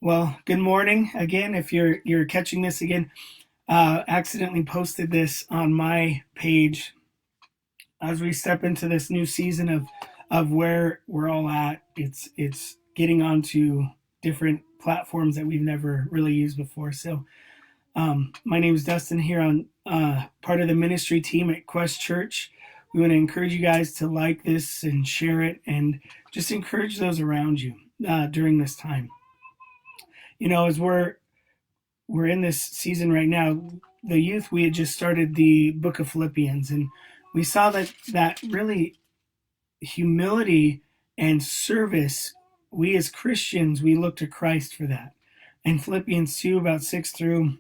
Well, good morning again. If you're catching this again, accidentally posted this on my page as we step into this new season of where we're all at. It's getting onto different platforms that we've never really used before. So, my name is Dustin here on part of the ministry team at Quest Church. We want to encourage you guys to like this and share it, and just encourage those around you during this time. As we're in this season right now, the youth, we had just started the book of Philippians, and we saw that really humility and service, we as Christians, we look to Christ for that. In Philippians 2, about 6 through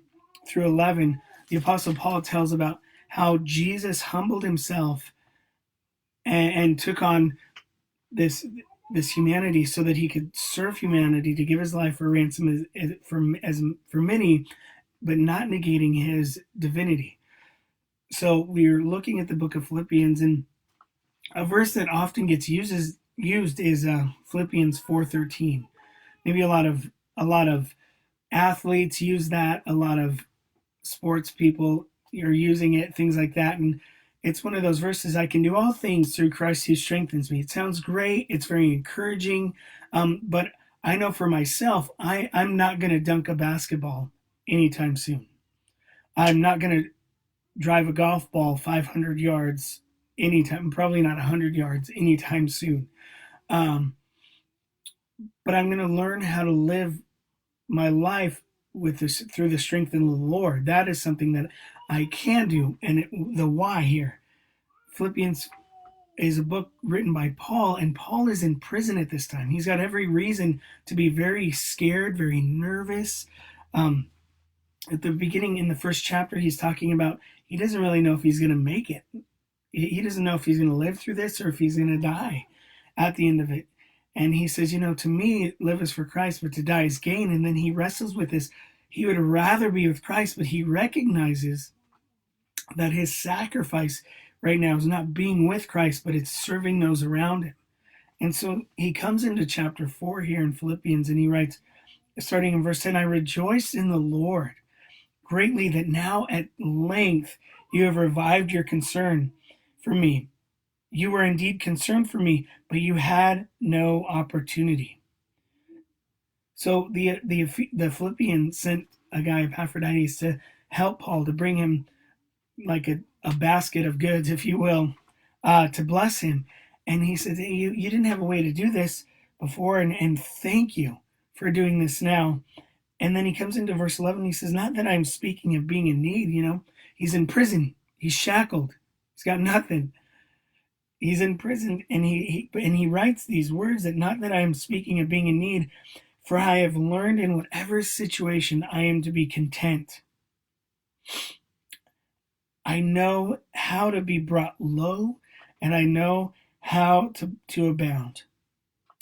11, the Apostle Paul tells about how Jesus humbled himself and took on this humanity so that he could serve humanity, to give his life for ransom for many, but not negating his divinity. So we're looking at the book of Philippians, and a verse that often gets used is Philippians 4:13. Maybe a lot of athletes use that. A lot of sports people are using it, things like that. And it's one of those verses: I can do all things through Christ who strengthens me. It sounds great. It's very encouraging. But I know for myself, I'm not going to dunk a basketball anytime soon. I'm not going to drive a golf ball 500 yards anytime, probably not 100 yards anytime soon. But I'm going to learn how to live my life with this through the strength of the Lord. That is something that I can do. And the why here, Philippians is a book written by Paul, and Paul is in prison at this time. He's got every reason to be very scared, very nervous. At the beginning, in the first chapter, he's talking about he doesn't really know if he's going to make it. He doesn't know if he's going to live through this or if he's going to die at the end of it. And he says, to me, live is for Christ, but to die is gain. And then he wrestles with this. He would rather be with Christ, but he recognizes that his sacrifice right now is not being with Christ, but it's serving those around him. And so he comes into chapter 4 here in Philippians, and he writes, starting in verse 10, I rejoice in the Lord greatly that now at length you have revived your concern for me. You were indeed concerned for me, but you had no opportunity. So the Philippians sent a guy, Epaphroditus, to help Paul, to bring him like a basket of goods, if you will, to bless him. And he said, hey, you didn't have a way to do this before, and thank you for doing this now. And then he comes into verse 11. He says, not that I'm speaking of being in need, he's in prison. He's shackled. He's got nothing. He's in prison, and he writes these words, that not that I am speaking of being in need, for I have learned in whatever situation I am to be content. I know how to be brought low, and I know how to abound.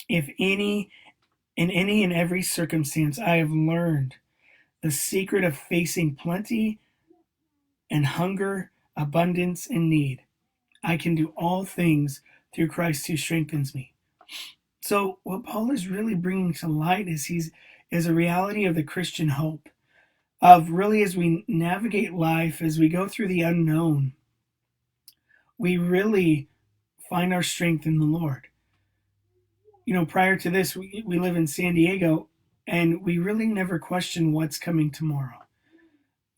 If in any and every circumstance, I have learned the secret of facing plenty and hunger, abundance and need. I can do all things through Christ who strengthens me. So what Paul is really bringing to light is a reality of the Christian hope, of really, as we navigate life, as we go through the unknown, we really find our strength in the Lord. Prior to this, we live in San Diego, and we really never question what's coming tomorrow.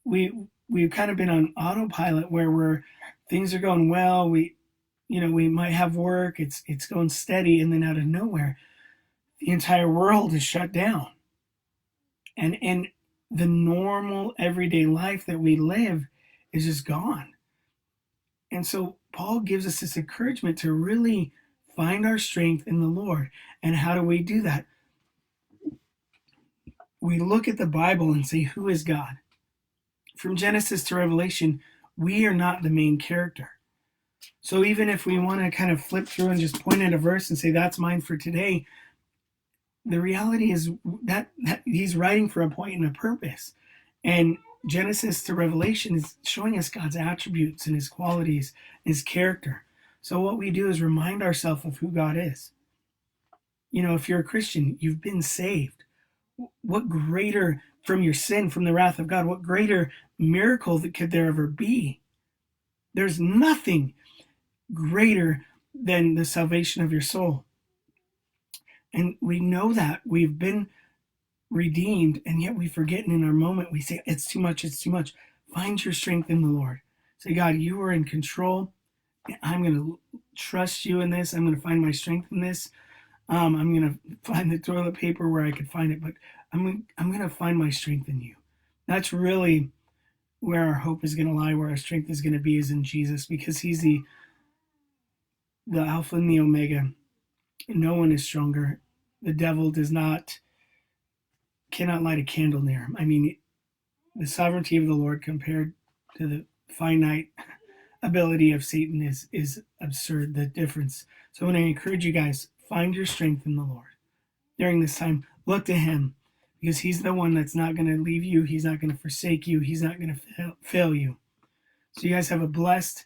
We've kind of been on autopilot, where things are going well. We might have work. It's going steady, and then out of nowhere, the entire world is shut down. And the normal everyday life that we live is just gone. And so Paul gives us this encouragement to really find our strength in the Lord. And how do we do that? We look at the Bible and say, who is God? From Genesis to Revelation, we are not the main character. So even if we want to kind of flip through and just point at a verse and say, that's mine for today, the reality is that he's writing for a point and a purpose. And Genesis to Revelation is showing us God's attributes and his qualities, his character. So what we do is remind ourselves of who God is. If you're a Christian, you've been saved. What greater from your sin, from the wrath of God, what greater miracle that could there ever be? There's nothing greater than the salvation of your soul. And we know that we've been redeemed, and yet we forget, and in our moment we say, it's too much, it's too much. Find your strength in the Lord. Say, God, you are in control. I'm going to trust you in this. I'm going to find my strength in this. I'm going to find the toilet paper where I could find it, but I'm going to find my strength in you. That's really where our hope is going to lie, where our strength is going to be, is in Jesus, because he's the Alpha and the Omega. No one is stronger. The devil cannot light a candle near him. I mean, the sovereignty of the Lord compared to the finite ability of Satan is absurd, the difference. So when I encourage you guys, find your strength in the Lord during this time. Look to him, because he's the one that's not going to leave you. He's not going to forsake you. He's not going to fail you. So you guys have a blessed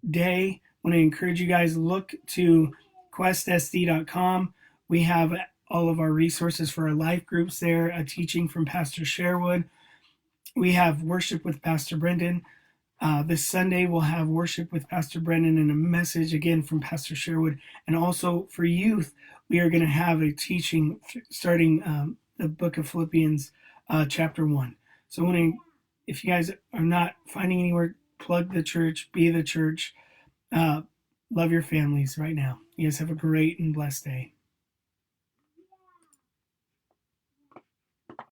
day. When I encourage you guys, look to questsd.com. We have all of our resources for our life groups there, a teaching from Pastor Sherwood. We have worship with Pastor Brendan. This Sunday, we'll have worship with Pastor Brendan and a message again from Pastor Sherwood. And also for youth, we are going to have a teaching starting the book of Philippians, chapter 1. So if you guys are not finding anywhere, plug the church, be the church, love your families right now. You guys have a great and blessed day.